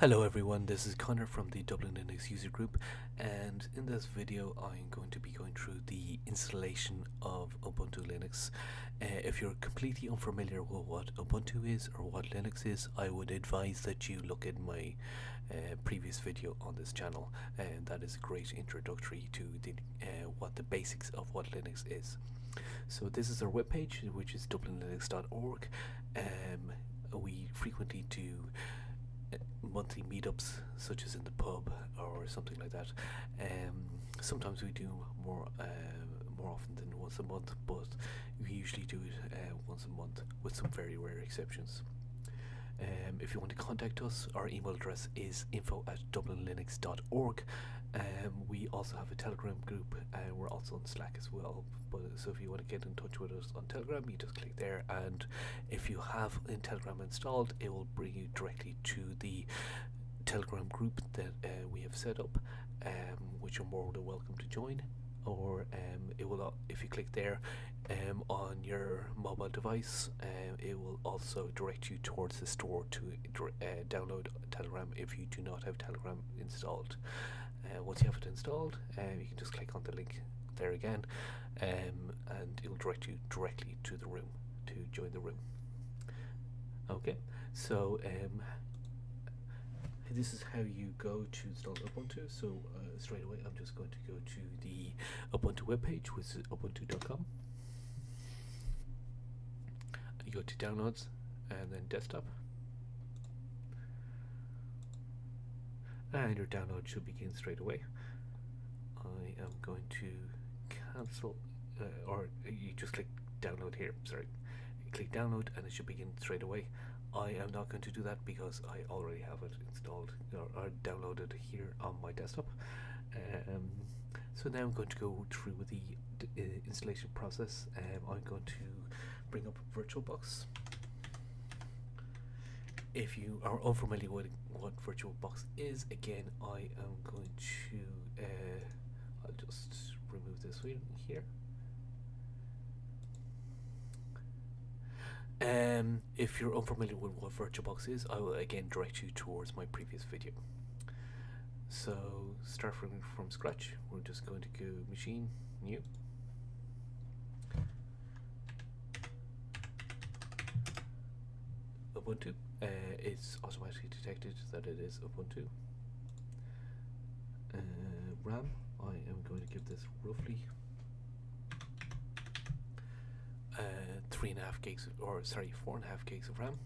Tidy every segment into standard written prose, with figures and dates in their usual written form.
Hello everyone, this is Connor from the Dublin Linux user group, and in this video I'm going to be going through the installation of Ubuntu Linux. If you're completely unfamiliar with what Ubuntu is or what Linux is, I would advise that you look at my previous video on this channel, and that is a great introductory to what the basics of what Linux is. So this is our webpage, which is dublinlinux.org. We frequently do monthly meetups, such as in the pub or something like that. Sometimes we do more often than once a month, but we usually do it once a month, with some very rare exceptions. If you want to contact us, our email address is info@dublinlinux.org. We also have a Telegram group, and we're also on Slack as well. So if you want to get in touch with us on Telegram, you just click there, and if you have Telegram installed, it will bring you directly to the Telegram group that we have set up, which you're more than welcome to join. Or it will, if you click there on your mobile device, it will also direct you towards the store to download Telegram if you do not have Telegram installed. Once you have it installed, you can just click on the link there again, and it will direct you directly to the room to join the room. Okay, so this is how you go to install Ubuntu. So straight away I'm just going to go to the Ubuntu webpage, which is ubuntu.com. You go to downloads and then desktop, and your download should begin straight away. I am going to cancel, or you just click download here, sorry. You click download and it should begin straight away. I am not going to do that because I already have it installed or downloaded here on my desktop. So now I'm going to go through with the installation process. I'm going to bring up VirtualBox. If you are unfamiliar with what VirtualBox is, again, I am going to I'll just remove this here. If you're unfamiliar with what VirtualBox is, I will again direct you towards my previous video. So start from scratch. We're just going to go machine, new. Ubuntu. It's automatically detected that it is Ubuntu. RAM, I am going to give this roughly 3.5 gigs, or sorry, 4.5 gigs of RAM,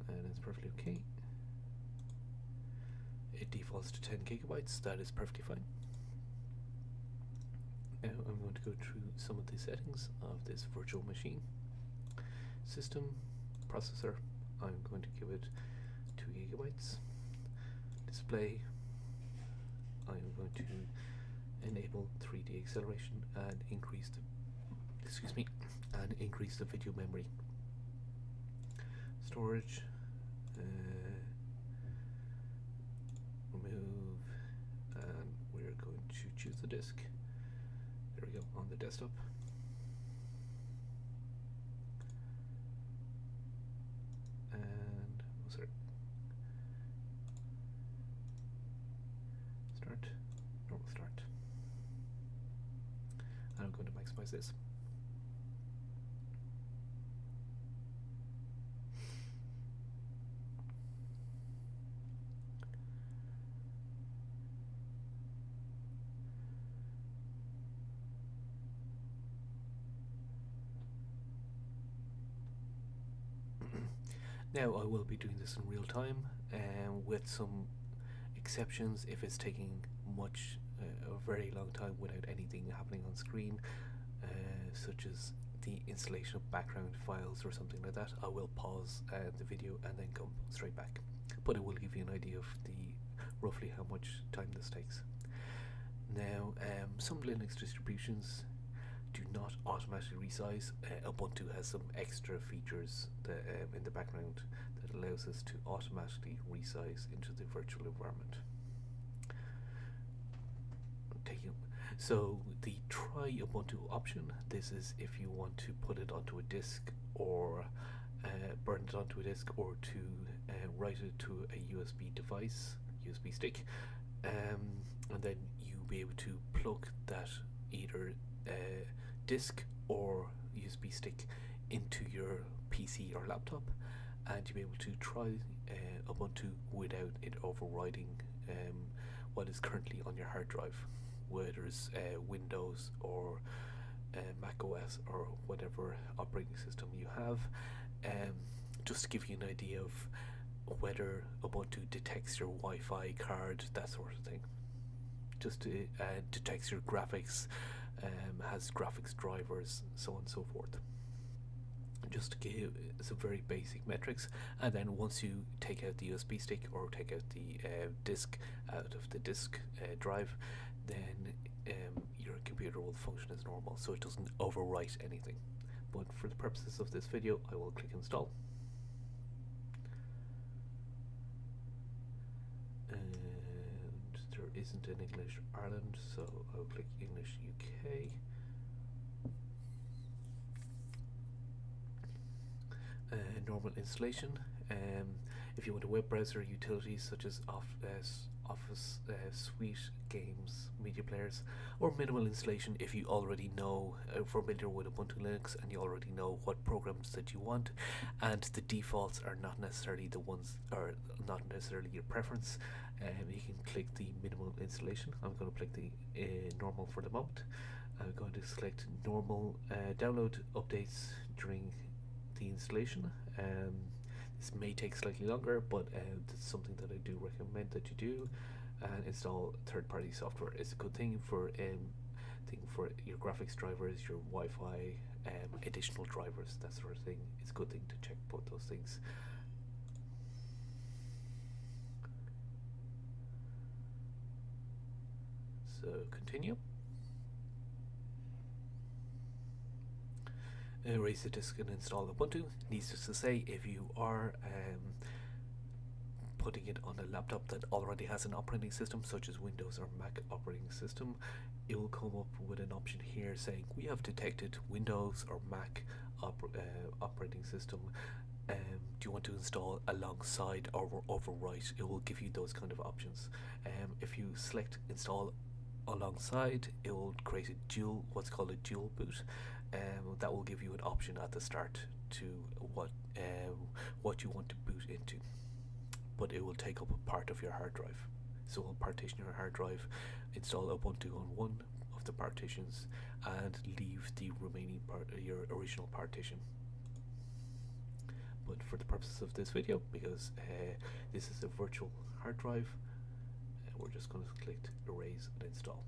and it's perfectly okay. It defaults to 10 gigabytes. That is perfectly fine. Now I'm going to go through some of the settings of this virtual machine. System, processor, I'm going to give it 2 gigabytes. Display, I'm going to enable 3D acceleration and increase the video memory. Storage, remove, and we're going to choose the disk. There we go, on the desktop. And sorry, start, normal start. I'm going to maximize this. Now I will be doing this in real time, with some exceptions if it's taking a very long time without anything happening on screen, such as the installation of background files or something like that. I will pause the video and then come straight back, but it will give you an idea of roughly how much time this takes. Now, some Linux distributions do not automatically resize. Ubuntu has some extra features that, in the background, that allows us to automatically resize into the virtual environment. So the try Ubuntu option, this is if you want to put it onto a disk or burn it onto a disk, or to write it to a USB device, USB stick, and then you'll be able to plug that either disk or USB stick into your PC or laptop, and you'll be able to try Ubuntu without it overriding what is currently on your hard drive, whether it's Windows or Mac OS or whatever operating system you have. Just to give you an idea of whether Ubuntu detects your Wi-Fi card, that sort of thing. Just to, detects your graphics, has graphics drivers, so on and so forth. Just to give some very basic metrics, and then once you take out the USB stick or take out the disk out of the disk drive, then your computer will function as normal, so it doesn't overwrite anything. But for the purposes of this video, I will click install. And there isn't an English Ireland, so I'll click English UK. Normal installation. If you want a web browser, utilities such as Office Suite, games, media players, or minimal installation if you already know, familiar with Ubuntu Linux, and you already know what programs that you want, and the defaults are not necessarily the ones, or not necessarily your preference. You can click the minimal installation. I'm going to click the normal for the moment. I'm going to select normal. Download updates during the installation. This may take slightly longer, but it's something that I do recommend that you do. And install third-party software is a good thing for your graphics drivers, your Wi-Fi, additional drivers, that sort of thing. It's a good thing to check both those things. So continue. Erase the disk and install Ubuntu. Needless to say, if you are putting it on a laptop that already has an operating system, such as Windows or Mac operating system, it will come up with an option here saying we have detected Windows or Mac operating system. Do you want to install alongside or overwrite? It will give you those kind of options. If you select install alongside, it will create a what's called a dual boot. That will give you an option at the start to what you want to boot into, but it will take up a part of your hard drive. So it will partition your hard drive, install Ubuntu on one of the partitions, and leave the remaining part, your original partition. But for the purposes of this video, because this is a virtual hard drive, we're just going to click erase and install.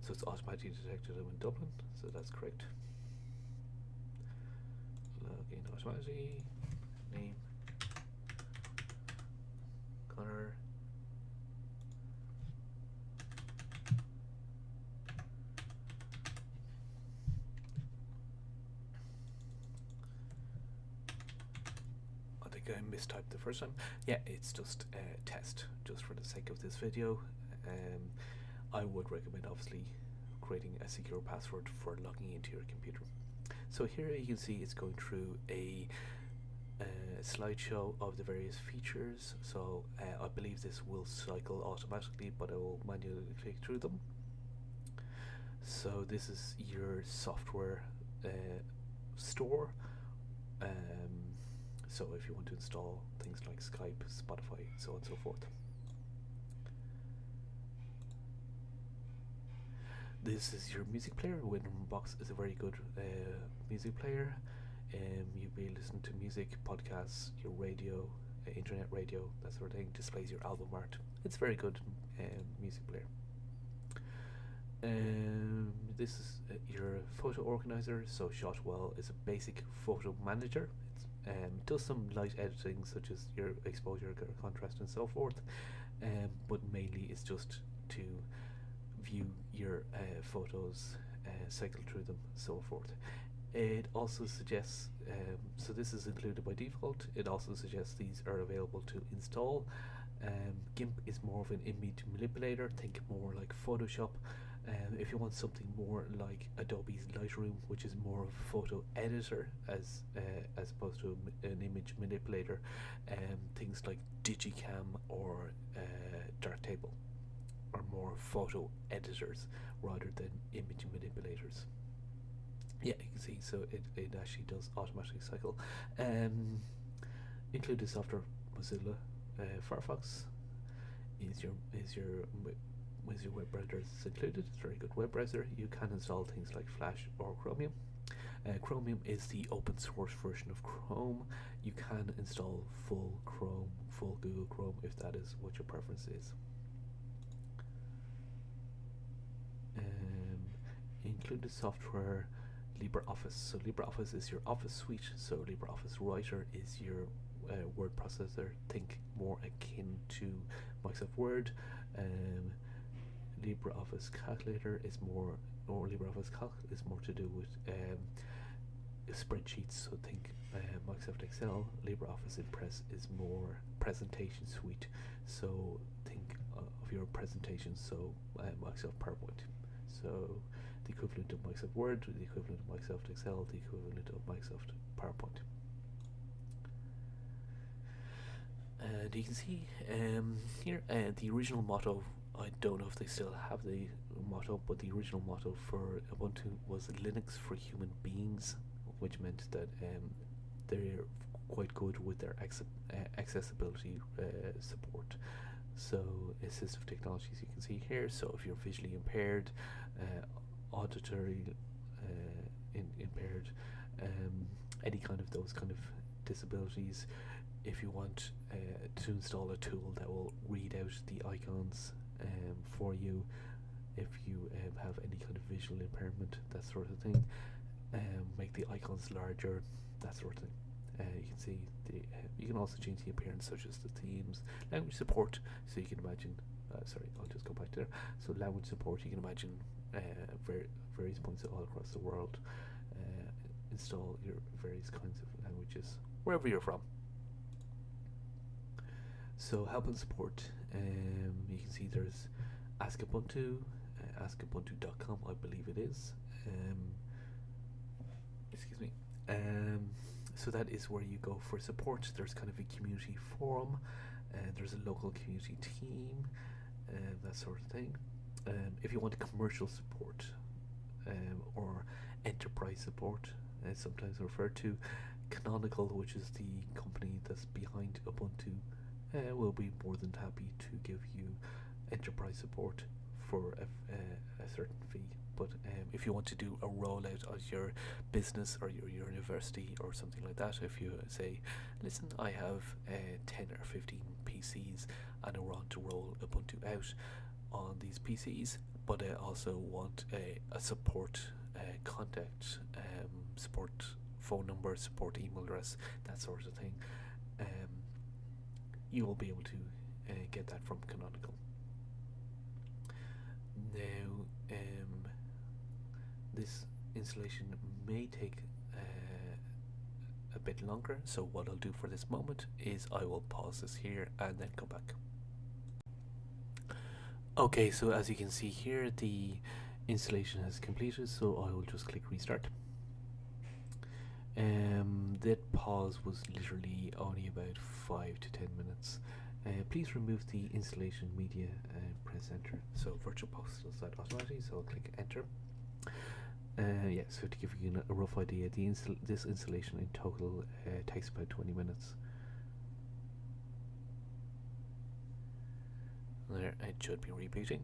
So it's automatically detected I'm in Dublin, so that's correct. Login automatically, name, Connor. I think I mistyped the first time. Yeah, it's just a test, just for the sake of this video. I would recommend obviously creating a secure password for logging into your computer. So here you can see it's going through a slideshow of the various features. So I believe this will cycle automatically, but I will manually click through them. So this is your software store. So if you want to install things like Skype, Spotify, so on and so forth. This is your music player. Winbox is a very good music player. You'll be listening to music, podcasts, your radio, internet radio, that sort of thing. Displays your album art. It's a very good music player. This is your photo organizer. So Shotwell is a basic photo manager. It does some light editing, such as your exposure, contrast, and so forth. But mainly it's just to view your photos, cycle through them, so forth. It also suggests, so this is included by default, it also suggests these are available to install. GIMP is more of an image manipulator, think more like Photoshop. If you want something more like Adobe's Lightroom, which is more of a photo editor as opposed to an image manipulator, things like Digicam or Darktable are more photo editors rather than image manipulators. Yeah, you can see, so it actually does automatically cycle. Included software Mozilla Firefox is your web browser is included. It's a very good web browser. You can install things like Flash or Chromium. Chromium is the open source version of Chrome. You can install full Chrome, full Google Chrome, if that is what your preference is. Included software LibreOffice. So LibreOffice is your office suite. So LibreOffice Writer is your word processor. Think more akin to Microsoft Word. LibreOffice Calculator is more, or LibreOffice Calc is more to do with spreadsheets. So think Microsoft Excel. LibreOffice Impress is more presentation suite. So think of your presentation. So Microsoft PowerPoint. So the equivalent of Microsoft Word, the equivalent of Microsoft Excel, the equivalent of Microsoft PowerPoint. And you can see here the original motto. I don't know if they still have the motto, but the original motto for Ubuntu was Linux for human beings, which meant that they're quite good with their accessibility support. So assistive technologies you can see here. So if you're visually impaired, auditory impaired, any kind of those kind of disabilities, if you want to install a tool that will read out the icons for you, if you have any kind of visual impairment, that sort of thing, make the icons larger, that sort of thing. You can see you can also change the appearance, such as the themes, language support. So you can imagine. Sorry, I'll just go back there. So language support, you can imagine various points all across the world. Install your various kinds of languages wherever you're from. So help and support. You can see there's Ask Ubuntu, askubuntu.com, I believe it is. Excuse me. So that is where you go for support. There's kind of a community forum, and there's a local community team, that sort of thing. If you want commercial support or enterprise support, as sometimes referred to, Canonical, which is the company that's behind Ubuntu, will be more than happy to give you enterprise support for a certain fee. But if you want to do a rollout of your business or your university or something like that, if you say, listen, I have 10 or 15 PCs and I want to roll Ubuntu out on these PCs, but I also want a support contact, support phone number, support email address, that sort of thing, you will be able to get that from Canonical. Now, this installation may take a bit longer, so what I'll do for this moment is I will pause this here and then come back. Okay, so as you can see here, the installation has completed, so I will just click restart. That pause was literally only about 5 to 10 minutes. Please remove the installation media and press enter. So virtual post does that automatically, so I'll click enter. Yeah, so to give you a rough idea, this installation in total takes about 20 minutes. There, it should be rebooting.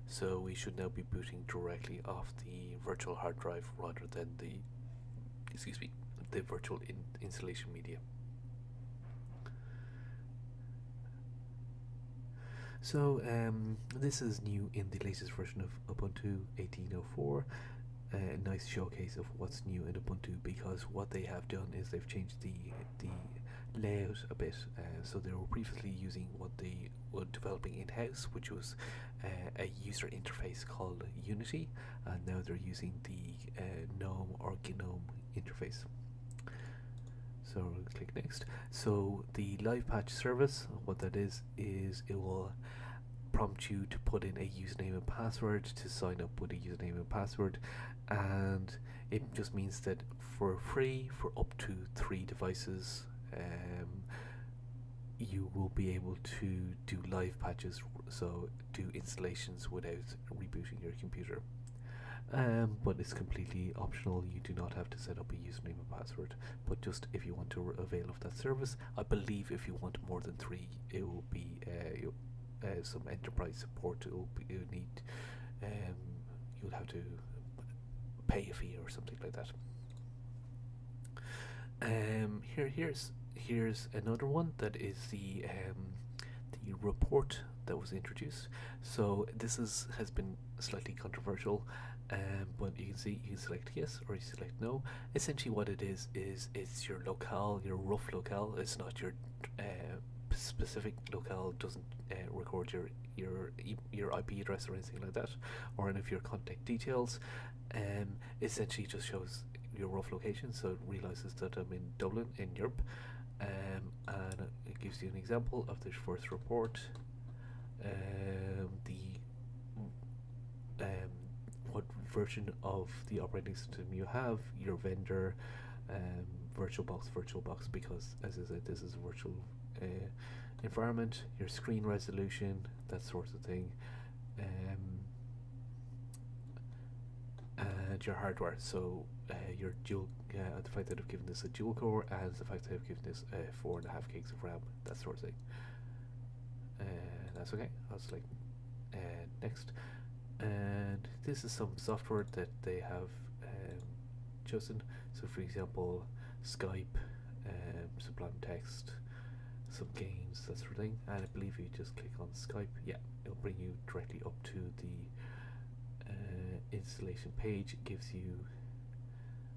So we should now be booting directly off the virtual hard drive rather than the, the virtual installation media. So this is new in the latest version of Ubuntu 18.04. A nice showcase of what's new in Ubuntu, because what they have done is they've changed the layout a bit. So they were previously using what they were developing in-house, which was a user interface called Unity, and now they're using the GNOME or GNOME interface. So we'll click next. So the live patch service, what that is it will prompt you to put in a username and password, to sign up with a username and password, and it just means that for free, for up to 3 devices, you will be able to do live patches, so do installations without rebooting your computer. But it's completely optional. You do not have to set up a username and password, but just if you want to avail of that service. I believe if you want more than 3, it will be some enterprise support. You'll need, you'll have to pay a fee or something like that. Here's another one that is the report that was introduced. So this has been slightly controversial, but you can select yes or you select no. Essentially, what it is it's your locale, your rough locale. It's not your specific locale. Doesn't record your IP address or anything like that, or any of your contact details. Essentially, just shows your rough location, so it realizes that I'm in Dublin in Europe, and it gives you an example of the first report. What version of the operating system you have, your vendor, VirtualBox, because as I said, this is a virtual environment, your screen resolution, that sort of thing, and your hardware. So your dual, the fact that I've given this a dual core, and the fact that I've given this 4.5 gigs of RAM, that sort of thing. That's okay. I'll select next, and this is some software that they have chosen. So for example, Skype, Sublime Text, some games, that sort of thing. And I believe you just click on Skype, yeah, it'll bring you directly up to the installation page. It gives you,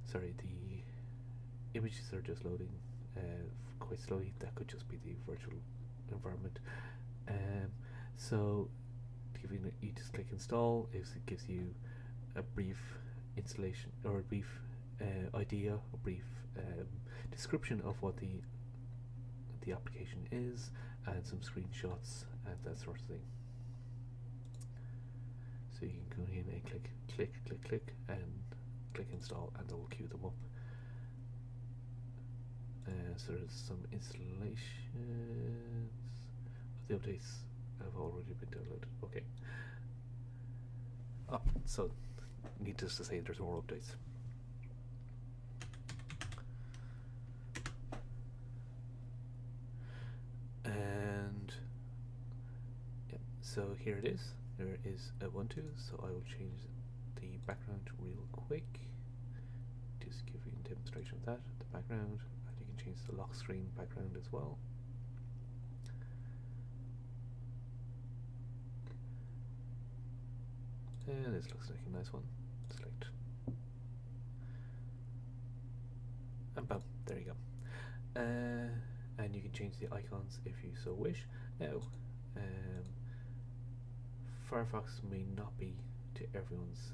sorry, the images are just loading quite slowly. That could just be the virtual environment. So you just click install. It gives you a brief installation, or a brief idea, a brief description of what the application is, and some screenshots and that sort of thing. So you can go in and click, and click install, and it will queue them up. So there's some installations. The updates have already been downloaded. Okay. Oh, so needless to say, there's more updates. And yeah, so here it is. There is Ubuntu. So I will change the background real quick. Just give you a demonstration of that. The background, and you can change the lock screen background as well. And this looks like a nice one. Select. And bam, there you go. And you can change the icons if you so wish. Now, Firefox may not be to everyone's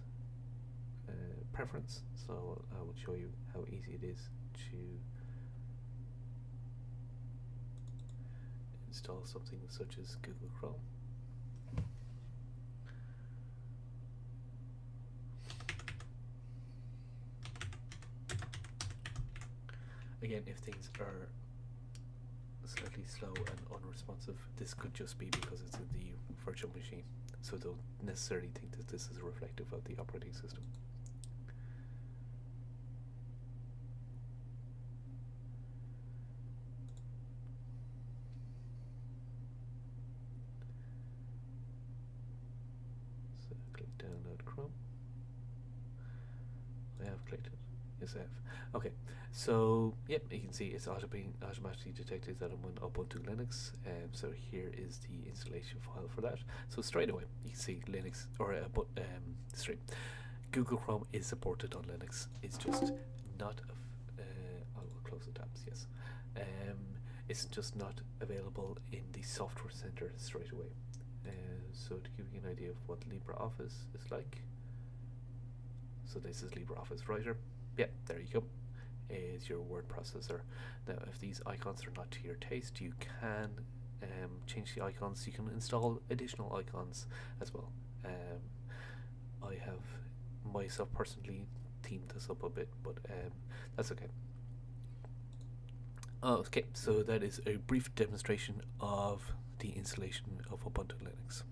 preference, so I will show you how easy it is to install something such as Google Chrome. Again, if things are slightly slow and unresponsive, this could just be because it's in the virtual machine, so don't necessarily think that this is reflective of the operating system. So click download Chrome. I have clicked it. Yes, I have. Okay, so yep, you can see it's automatically detected that I'm on Ubuntu Linux. So here is the installation file for that. So straight away, you can see Linux, or Google Chrome is supported on Linux. It's just not. I'll close the tabs. Yes. It's just not available in the software center straight away. So to give you an idea of what LibreOffice is like, so this is LibreOffice Writer. Yeah, there you go. Is your word processor. Now, if these icons are not to your taste, you can change the icons. You can install additional icons as well. I have myself personally teamed this up a bit, but that's okay. Okay, so that is a brief demonstration of the installation of Ubuntu Linux.